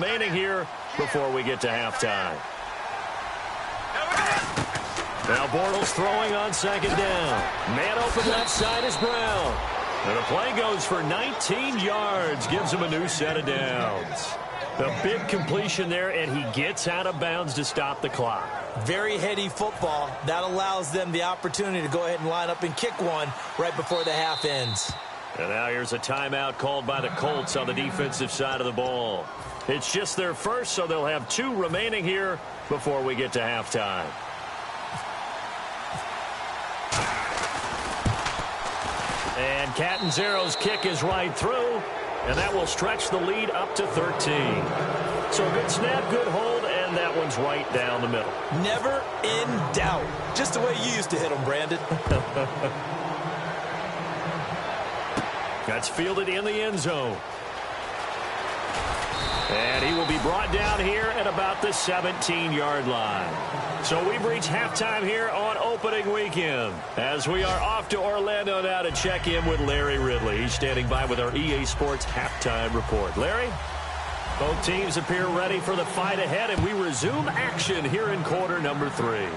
remaining here before we get to halftime. Now Bortles throwing on second down. Man open left side is Brown. And the play goes for 19 yards. Gives him a new set of downs. A big completion there, and he gets out of bounds to stop the clock. Very heady football. That allows them the opportunity to go ahead and line up and kick one right before the half ends. And now here's a timeout called by the Colts on the defensive side of the ball. It's just their first, so they'll have 2 remaining here before we get to halftime. And Catanzaro's kick is right through, and that will stretch the lead up to 13. So good snap, good hold, and that one's right down the middle. Never in doubt. Just the way you used to hit them, Brandon. That's fielded in the end zone. And he will be brought down here at about the 17-yard line. So we've reached halftime here on opening weekend, as we are off to Orlando now to check in with Larry Ridley. He's standing by with our EA Sports halftime report. Larry? Both teams appear ready for the fight ahead, and we resume action here in quarter number 3.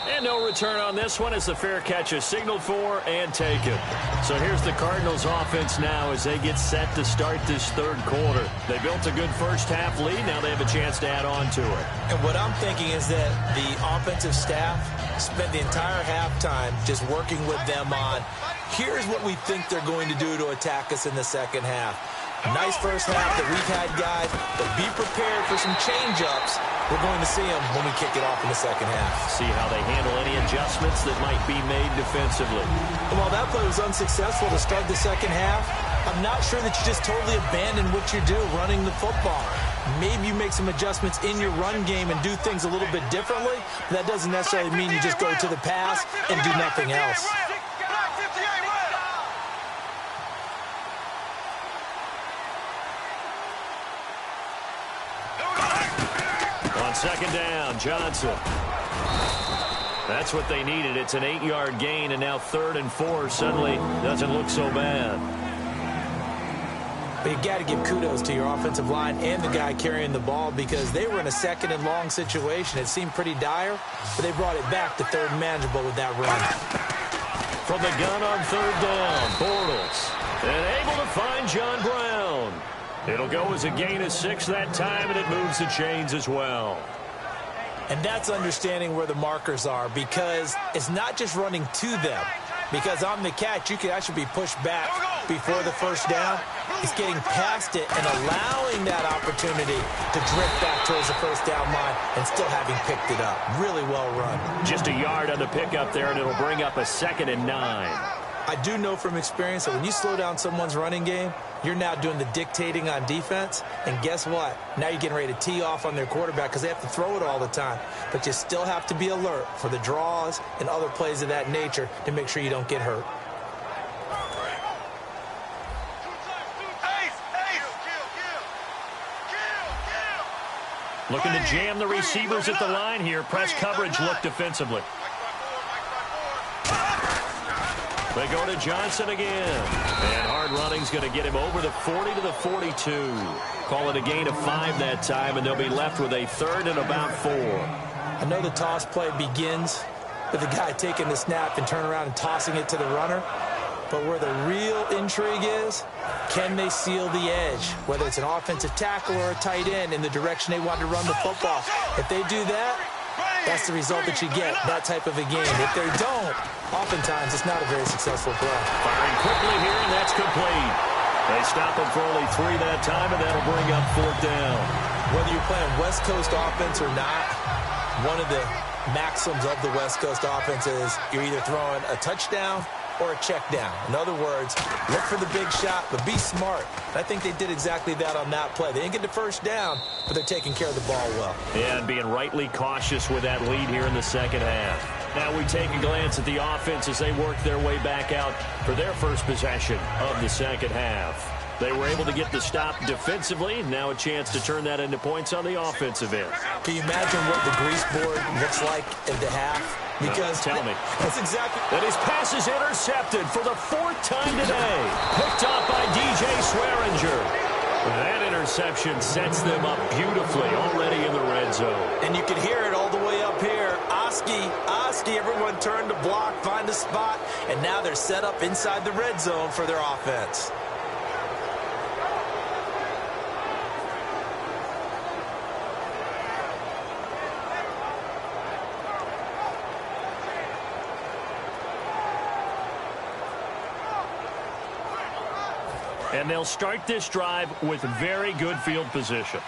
And no return on this one as the fair catch is signaled for and taken. So here's the Cardinals offense now as they get set to start this third quarter. They built a good first half lead. Now they have a chance to add on to it. And what I'm thinking is that the offensive staff spent the entire halftime just working with them on, here's what we think they're going to do to attack us in the second half. Nice first half that we've had, guys, but be prepared for some change-ups. We're going to see them when we kick it off in the second half. See how they handle any adjustments that might be made defensively. While that play was unsuccessful to start the second half, I'm not sure that you just totally abandon what you do running the football. Maybe you make some adjustments in your run game and do things a little bit differently. That doesn't necessarily mean you just go to the pass and do nothing else. Second down, Johnson. That's what they needed. It's an 8-yard gain, and now 3rd and 4 suddenly doesn't look so bad. But you got to give kudos to your offensive line and the guy carrying the ball because they were in a second and long situation. It seemed pretty dire, but they brought it back to 3rd and manageable with that run. From the gun on 3rd down, Bortles. And able to find John Brown. It'll go as a gain of 6 that time, and it moves the chains as well. And that's understanding where the markers are because it's not just running to them. Because on the catch, you could actually be pushed back before the first down. It's getting past it and allowing that opportunity to drift back towards the first down line and still having picked it up. Really well run. Just a yard on the pickup there, and it'll bring up a 2nd and 9. I do know from experience that when you slow down someone's running game, you're now doing the dictating on defense. And guess what? Now you're getting ready to tee off on their quarterback because they have to throw it all the time. But you still have to be alert for the draws and other plays of that nature to make sure you don't get hurt. Looking to jam the receivers at the line here. Press coverage look defensively. They go to Johnson again. And hard running's going to get him over the 40 to the 42. Call it a gain of 5 that time, and they'll be left with a 3rd and about 4. I know the toss play begins with the guy taking the snap and turning around and tossing it to the runner. But where the real intrigue is, can they seal the edge? Whether it's an offensive tackle or a tight end in the direction they want to run the football. If they do that, that's the result that you get, that type of a game. If they don't, oftentimes it's not a very successful play. Firing quickly here, and that's complete. They stop him for only 3 that time, and that'll bring up 4th down. Whether you're playing West Coast offense or not, one of the maxims of the West Coast offense is you're either throwing a touchdown or a check down. In other words, look for the big shot, but be smart. And I think they did exactly that on that play. They didn't get the first down, but they're taking care of the ball well. Yeah, and being rightly cautious with that lead here in the second half. Now we take a glance at the offense as they work their way back out for their first possession of the second half. They were able to get the stop defensively. Now a chance to turn that into points on the offensive end. Can you imagine what the grease board looks like at the half? Because tell me. That's exactly. And his pass is intercepted for the 4th time today. Picked off by DJ Swearinger. That interception sets them up beautifully already in the red zone. And you can hear it all the way up here. Oski, everyone turned to block, find a spot, and now they're set up inside the red zone for their offense. And they'll start this drive with very good field position.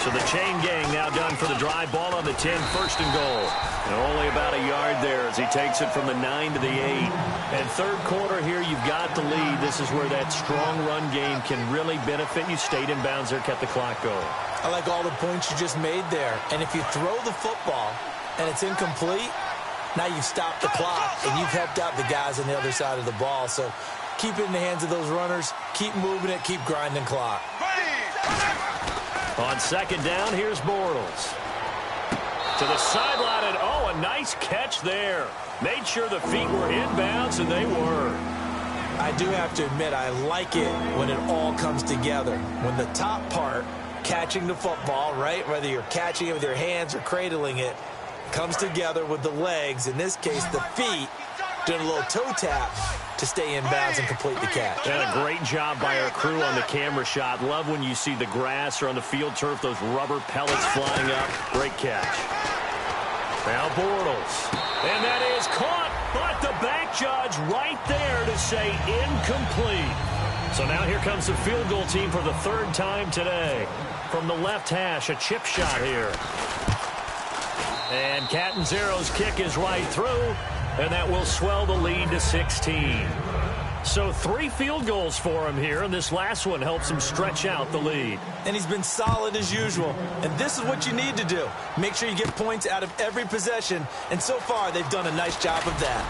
So the chain gang now done for the drive. Ball on the 10, first and goal. And only about a yard there as he takes it from the 9 to the 8. And third quarter here, you've got the lead. This is where that strong run game can really benefit you. Stayed in bounds there, kept the clock going. I like all the points you just made there. And if you throw the football and it's incomplete, now you've stopped the clock and you've helped out the guys on the other side of the ball. So keep it in the hands of those runners. Keep moving it. Keep grinding clock. On second down, here's Bortles. To the sideline, and a nice catch there. Made sure the feet were inbounds, and they were. I do have to admit, I like it when it all comes together. When the top part, catching the football, right, whether you're catching it with your hands or cradling it, comes together with the legs, in this case the feet, doing a little toe tap to stay in bounds and complete the catch. And a great job by our crew on the camera shot. Love when you see the grass or on the field turf, those rubber pellets flying up. Great catch. Now Bortles. And that is caught, but the back judge right there to say incomplete. So now here comes the field goal team for the third time today. From the left hash, a chip shot here. And Catanzaro's kick is right through, and that will swell the lead to 16. So 3 field goals for him here, and this last one helps him stretch out the lead. And he's been solid as usual. And this is what you need to do. Make sure you get points out of every possession. And so far, they've done a nice job of that.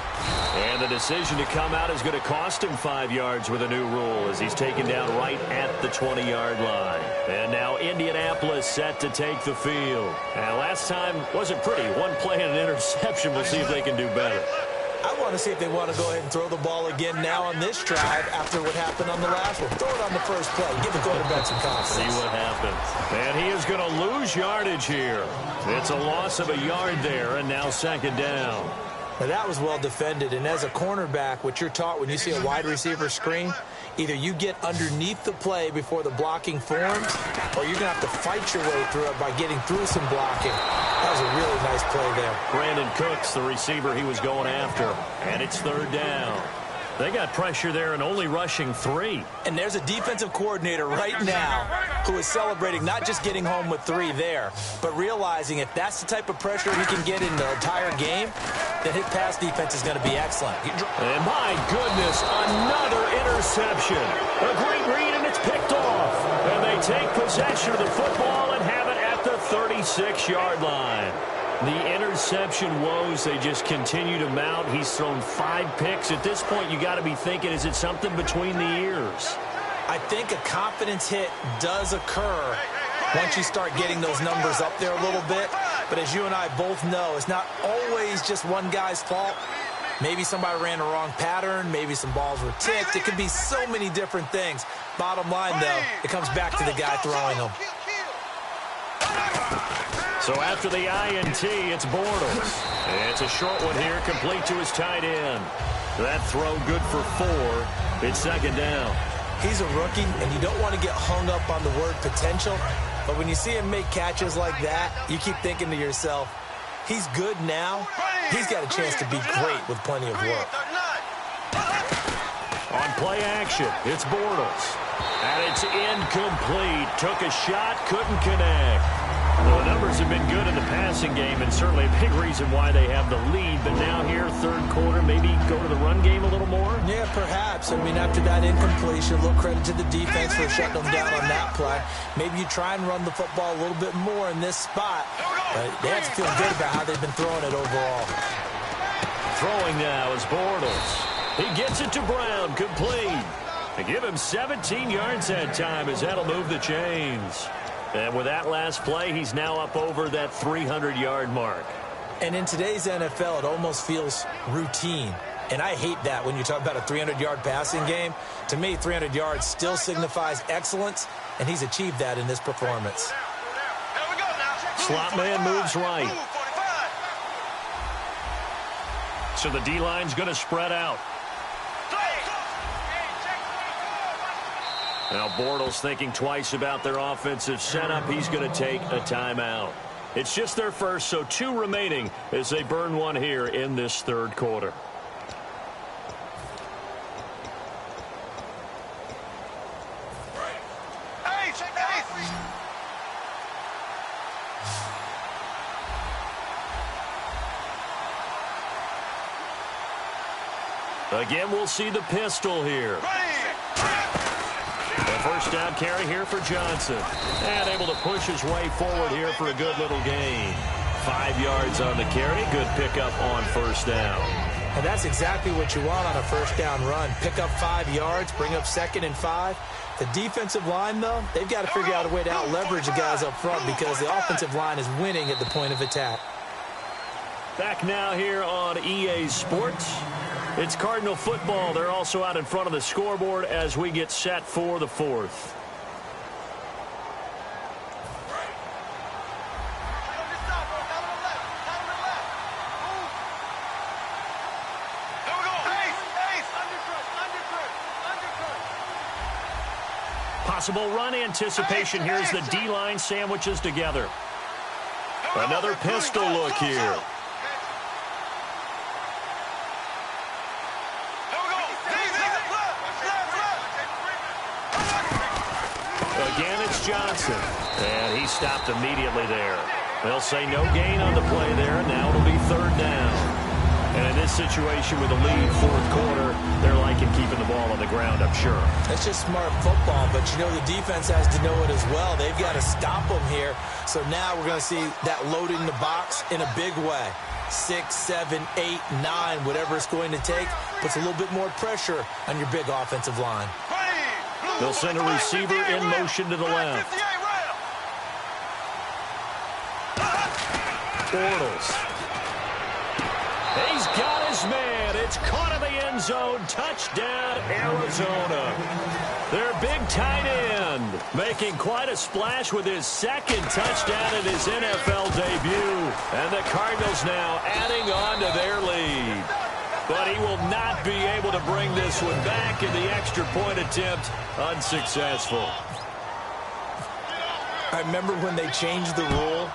And the decision to come out is going to cost him 5 yards with a new rule as he's taken down right at the 20-yard line. And now Indianapolis set to take the field. And last time wasn't pretty. One play and an interception. We'll see if they can do better. I want to see if they want to go ahead and throw the ball again now on this drive after what happened on the last one. Throw it on the first play. Give the quarterback some confidence. See what happens. And he is going to lose yardage here. It's a loss of a yard there, and now second down. Now that was well defended, and as a cornerback, what you're taught when you see a wide receiver screen, either you get underneath the play before the blocking forms, or you're going to have to fight your way through it by getting through some blocking. That was a really nice play there. Brandon Cooks, the receiver he was going after, and it's third down. They got pressure there and only rushing 3. And there's a defensive coordinator right now who is celebrating not just getting home with 3 there, but realizing if that's the type of pressure he can get in the entire game, then his pass defense is going to be excellent. And my goodness, another interception. A great read, and it's picked off. And they take possession of the football and have it at the 36-yard line. The interception woes, they just continue to mount. He's thrown 5 picks. At this point, you got to be thinking, is it something between the ears? I think a confidence hit does occur once you start getting those numbers up there a little bit. But as you and I both know, it's not always just one guy's fault. Maybe somebody ran the wrong pattern. Maybe some balls were tipped. It could be so many different things. Bottom line, though, it comes back to the guy throwing them. So after the INT, it's Bortles. And it's a short one here, complete to his tight end. That throw good for 4. It's second down. He's a rookie, and you don't want to get hung up on the word potential. But when you see him make catches like that, you keep thinking to yourself, he's good now. He's got a chance to be great with plenty of work. On play action, it's Bortles. And it's incomplete. Took a shot, couldn't connect. Well, the numbers have been good in the passing game, and certainly a big reason why they have the lead. But now here, third quarter, maybe go to the run game a little more? Yeah, perhaps. I mean, after that incompletion, a little credit to the defense for shutting them down on that play. Maybe you try and run the football a little bit more in this spot. But they have to feel good about how they've been throwing it overall. Throwing now is Bortles. He gets it to Brown, complete. They give him 17 yards that time as that'll move the chains. And with that last play, he's now up over that 300-yard mark. And in today's NFL, it almost feels routine. And I hate that when you talk about a 300-yard passing game. To me, 300 yards still signifies excellence, and he's achieved that in this performance. Slot man moves right. So the D-line's going to spread out. Now Bortles thinking twice about their offensive setup. He's going to take a timeout. It's just their first, so 2 remaining as they burn one here in this third quarter. Again, we'll see the pistol here. The first down carry here for Johnson. And able to push his way forward here for a good little gain. 5 yards on the carry. Good pickup on first down. And that's exactly what you want on a first down run. Pick up 5 yards, bring up 2nd and 5. The defensive line, though, they've got to figure out a way to out-leverage the guys up front because the offensive line is winning at the point of attack. Back now here on EA Sports. It's Cardinal football. They're also out in front of the scoreboard as we get set for the fourth. Possible run anticipation. Here's the D-line sandwiches together. Another pistol look here. Again, it's Johnson. And he stopped immediately there. They'll say no gain on the play there, and now it'll be third down. And in this situation with a lead fourth quarter, they're liking keeping the ball on the ground, I'm sure. That's just smart football, but you know the defense has to know it as well. They've got to stop them here. So now we're going to see that loading the box in a big way. 6, 7, 8, 9, whatever it's going to take, puts a little bit more pressure on your big offensive line. They'll send a receiver in motion to the left. Bortles. He's got his man. It's caught in the end zone. Touchdown, Arizona. Their big tight end making quite a splash with his second touchdown in his NFL debut. And the Cardinals now adding on to their lead. But he will not be able to bring this one back in the extra point attempt. Unsuccessful. I remember when they changed the rule,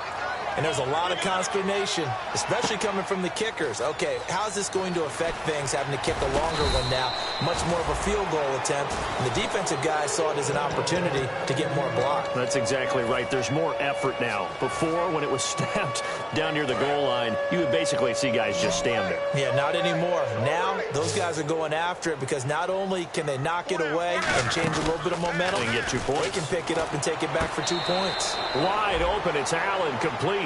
and there's a lot of consternation, especially coming from the kickers. Okay, how's this going to affect things, having to kick a longer one now? Much more of a field goal attempt. And the defensive guys saw it as an opportunity to get more block. That's exactly right. There's more effort now. Before, when it was snapped down near the goal line, you would basically see guys just stand there. Yeah, not anymore. Now, those guys are going after it because not only can they knock it away and change a little bit of momentum, and get 2 points. They can pick it up and take it back for 2 points. Wide open. It's Allen, complete.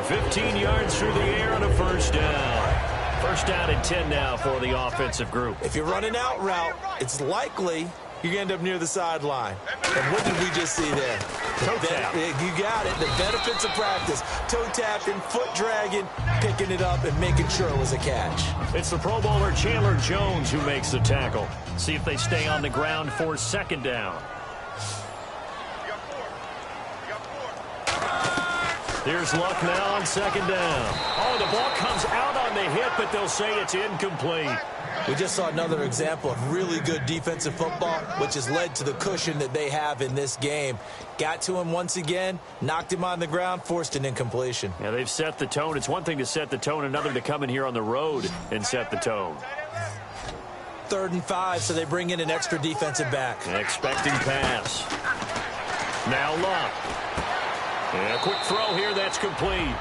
15 yards through the air on a first down. First down and 10 now for the offensive group. If you're running out route, it's likely you're going to end up near the sideline. And what did we just see there? Toe tap. You got it. The benefits of practice. Toe tapping, foot dragging, picking it up, and making sure it was a catch. It's the Pro Bowler Chandler Jones who makes the tackle. See if they stay on the ground for second down. Here's Luck now on second down. Oh, the ball comes out on the hit, but they'll say it's incomplete. We just saw another example of really good defensive football, which has led to the cushion that they have in this game. Got to him once again, knocked him on the ground, forced an incompletion. Yeah, they've set the tone. It's one thing to set the tone, another to come in here on the road and set the tone. 3rd and 5, so they bring in an extra defensive back. Expecting pass. Now Luck. And a quick throw here, that's complete.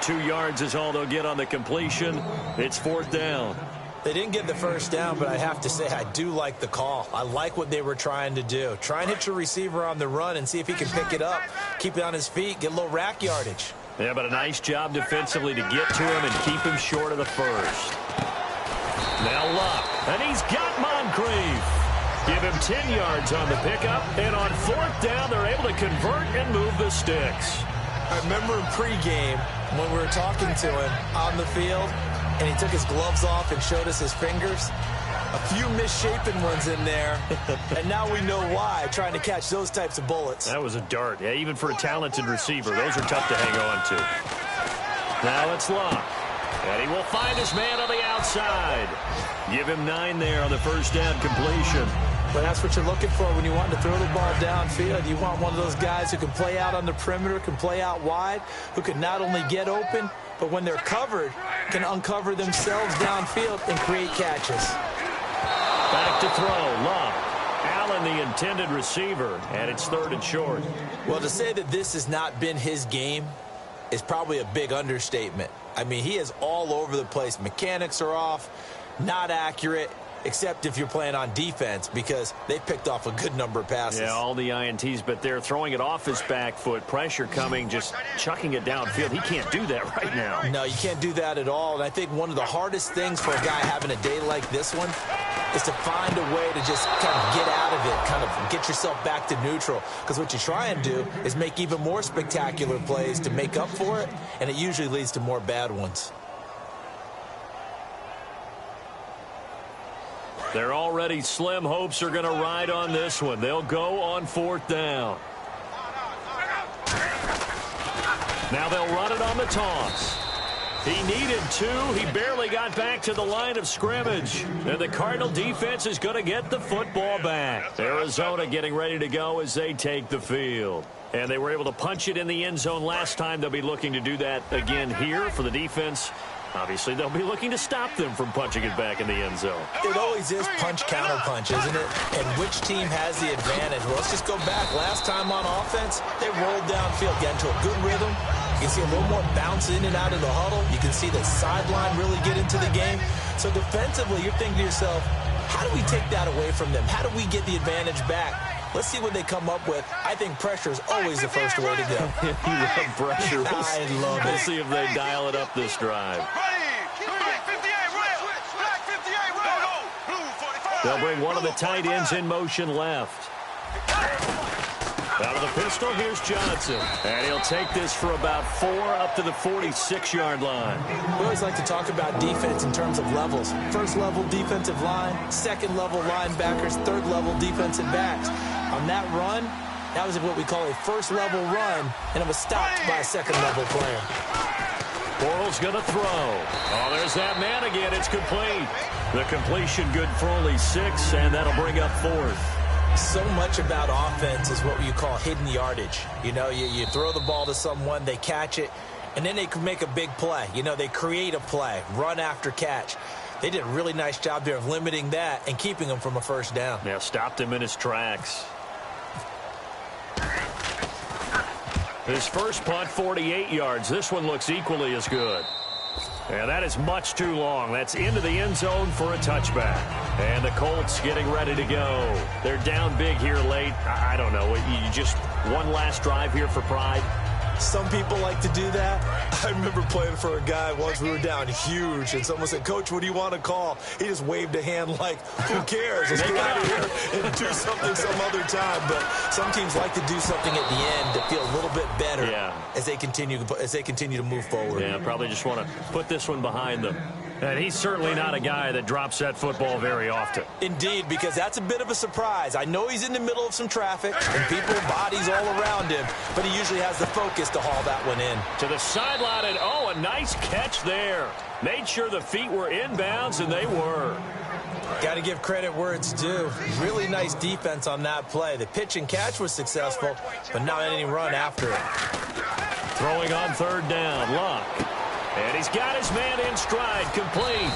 2 yards is all they'll get on the completion. It's fourth down. They didn't get the first down, but I have to say I do like the call. I like what they were trying to do. Try and hit your receiver on the run and see if he can pick it up, keep it on his feet, get a little rack yardage. Yeah, but a nice job defensively to get to him and keep him short of the first. Now Luck, and he's got Moncrief. Give him 10 yards on the pickup, and on fourth down, they're able to convert and move the sticks. I remember in pregame when we were talking to him on the field, and he took his gloves off and showed us his fingers. A few misshapen ones in there, and now we know why, trying to catch those types of bullets. That was a dart. Yeah, even for a talented receiver, those are tough to hang on to. Now it's Luck, and he will find his man on the outside. Give him 9 there on the first down completion. But that's what you're looking for when you want to throw the ball downfield. You want one of those guys who can play out on the perimeter, can play out wide, who can not only get open, but when they're covered, can uncover themselves downfield and create catches. Back to throw, Luck. Allen, the intended receiver, and it's 3rd and short. Well, to say that this has not been his game is probably a big understatement. I mean, he is all over the place. Mechanics are off, not accurate, except if you're playing on defense, because they picked off a good number of passes. Yeah, all the INTs, but they're throwing it off his back foot. Pressure coming, just chucking it downfield. He can't do that right now. No, you can't do that at all. And I think one of the hardest things for a guy having a day like this one is to find a way to just kind of get out of it, kind of get yourself back to neutral. Because what you try and do is make even more spectacular plays to make up for it, and it usually leads to more bad ones. They're already slim hopes are going to ride on this one. They'll go on 4th down. Now they'll run it on the toss. He needed 2. He barely got back to the line of scrimmage. And the Cardinal defense is going to get the football back. Arizona getting ready to go as they take the field. And they were able to punch it in the end zone last time. They'll be looking to do that again here for the defense. Obviously, they'll be looking to stop them from punching it back in the end zone. It always is punch-counter-punch, isn't it? And which team has the advantage? Well, let's just go back. Last time on offense, they rolled downfield, got into a good rhythm. You can see a little more bounce in and out of the huddle. You can see the sideline really get into the game. So defensively, you're thinking to yourself, how do we take that away from them? How do we get the advantage back? Let's see what they come up with. I think pressure is always the first way to go. You love pressure. I love it. We'll see if they dial it up this drive. They'll bring one of the tight ends in motion left. Out of the pistol, here's Johnson. And he'll take this for about 4 up to the 46-yard line. We always like to talk about defense in terms of levels. First-level defensive line, second-level linebackers, third-level defensive backs. On that run, that was what we call a first-level run, and it was stopped by a second-level player. Bortles going to throw. Oh, there's that man again. It's complete. The completion good for only 6, and that'll bring up 4th. So much about offense is what you call hidden yardage. You know, you throw the ball to someone, they catch it, and then they can make a big play. You know, they create a play, run after catch. They did a really nice job there of limiting that and keeping him from a first down. Yeah, stopped him in his tracks. His first punt, 48 yards. This one looks equally as good. And that is much too long. That's into the end zone for a touchback. And the Colts getting ready to go. They're down big here late. I don't know. You just one last drive here for pride. Some people like to do that. I remember playing for a guy once. We were down huge, and someone said, "Coach, what do you want to call?" He just waved a hand like, who cares? Let's get out of here and do something some other time. But some teams like to do something at the end to feel a little bit better as they continue to move forward. Yeah, probably just want to put this one behind them. And he's certainly not a guy that drops that football very often. Indeed, because that's a bit of a surprise. I know he's in the middle of some traffic and people, bodies all around him, but he usually has the focus to haul that one in. To the sideline, and oh, a nice catch there. Made sure the feet were inbounds, and they were. Got to give credit where it's due. Really nice defense on that play. The pitch and catch was successful, but not any run after it. Throwing on 3rd down, Luck. And he's got his man in stride, complete.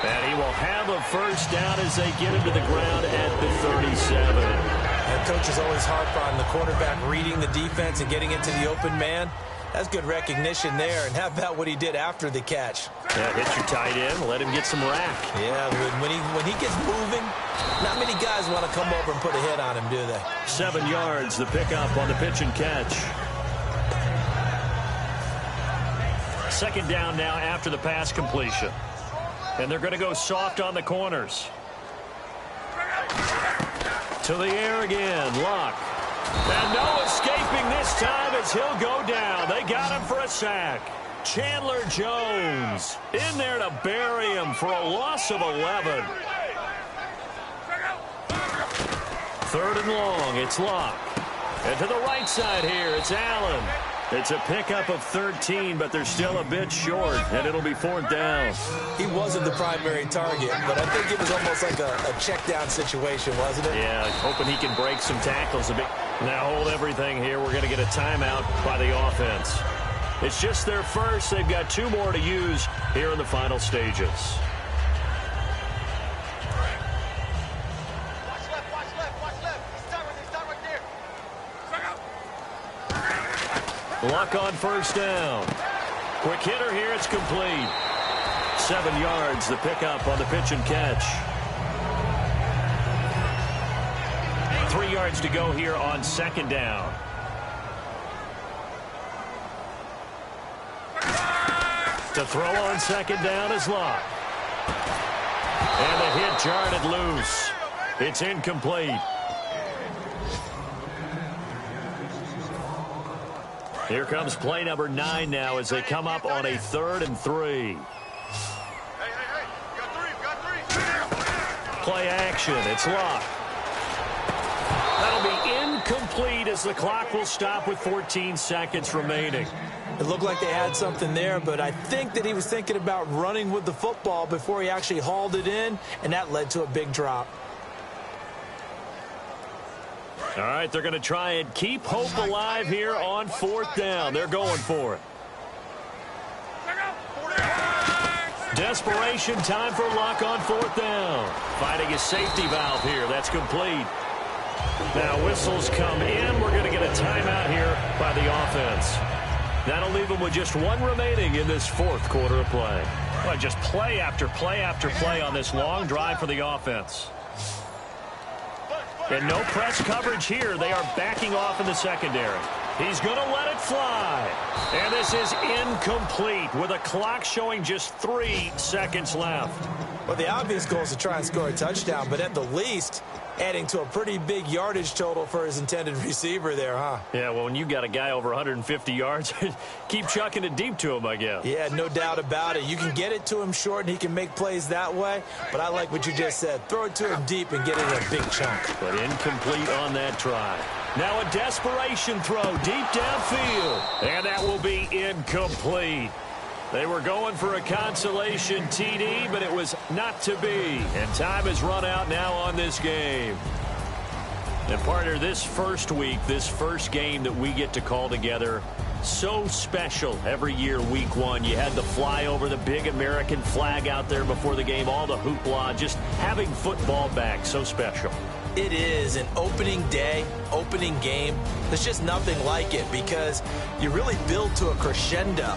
And he will have a first down as they get him to the ground at the 37. And coaches always harp on the quarterback reading the defense and getting into the open man. That's good recognition there. And how about what he did after the catch? Yeah, hit your tight end, let him get some rack. Yeah, when he gets moving, not many guys want to come over and put a hit on him, do they? 7 yards, the pickup on the pitch and catch. 2nd down now after the pass completion. And they're going to go soft on the corners. To the air again, Luck. And no escaping this time as he'll go down. They got him for a sack. Chandler Jones in there to bury him for a loss of 11. Third and long, it's Locke. And to the right side here, it's Allen. It's a pickup of 13, but they're still a bit short, and it'll be fourth down. He wasn't the primary target, but I think it was almost like a check down situation, wasn't it? Yeah, hoping he can break some tackles a bit. Now hold everything here. We're going to get a timeout by the offense. It's just their first. They've got 2 more to use here in the final stages. Luck on first down. Quick hitter here. It's complete. 7 yards, the pickup on the pitch and catch. 3 yards to go here on second down. To throw on second down is Locke. And the hit jarred it loose. It's incomplete. Here comes play number 9 now as they come up on a 3rd and 3. Play action. It's Locke. That'll be incomplete as the clock will stop with 14 seconds remaining. It looked like they had something there, but I think that he was thinking about running with the football before he actually hauled it in, and that led to a big drop. All right, they're going to try and keep hope alive here on 4th down. They're going for it. Desperation time for Luck on 4th down. Finding a safety valve here. That's complete. Now whistles come in. We're going to get a timeout here by the offense. That'll leave them with just 1 remaining in this 4th quarter of play. Well, just play after play after play on this long drive for the offense. And no press coverage here. They are backing off in the secondary. He's going to let it fly. And this is incomplete with a clock showing just 3 seconds left. Well, the obvious goal is to try and score a touchdown, but at the least, adding to a pretty big yardage total for his intended receiver there, huh? Yeah, well, when you got a guy over 150 yards, keep chucking it deep to him, I guess. Yeah, no doubt about it. You can get it to him short, and he can make plays that way, but I like what you just said. Throw it to him deep and get it in a big chunk. But incomplete on that try. Now a desperation throw deep downfield, and that will be incomplete. They were going for a consolation TD, but it was not to be. And time has run out now on this game. And partner, this first week, this first game that we get to call together, so special every year, week 1. You had the fly over the big American flag out there before the game, all the hoopla, just having football back, so special. It is an opening day, opening game. There's just nothing like it because you really build to a crescendo.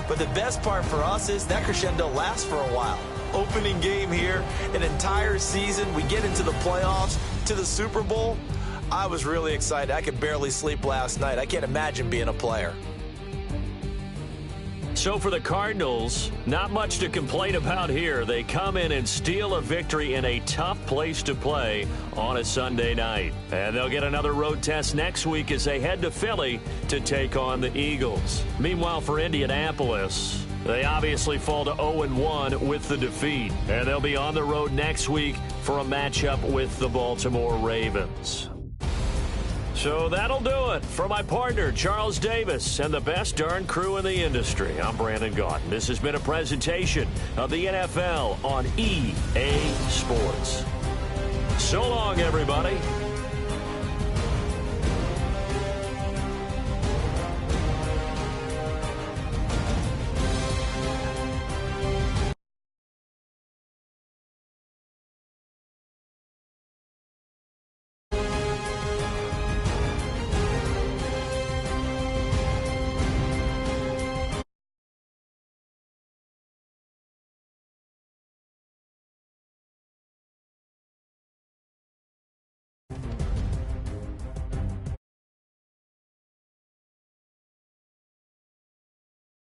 But the best part for us is that crescendo lasts for a while. Opening game here, an entire season. We get into the playoffs, to the Super Bowl. I was really excited. I could barely sleep last night. I can't imagine being a player. So for the Cardinals, not much to complain about here. They come in and steal a victory in a tough place to play on a Sunday night. And they'll get another road test next week as they head to Philly to take on the Eagles. Meanwhile, for Indianapolis, they obviously fall to 0-1 with the defeat. And they'll be on the road next week for a matchup with the Baltimore Ravens. So that'll do it for my partner, Charles Davis, and the best darn crew in the industry. I'm Brandon Gaudin. This has been a presentation of the NFL on EA Sports. So long, everybody.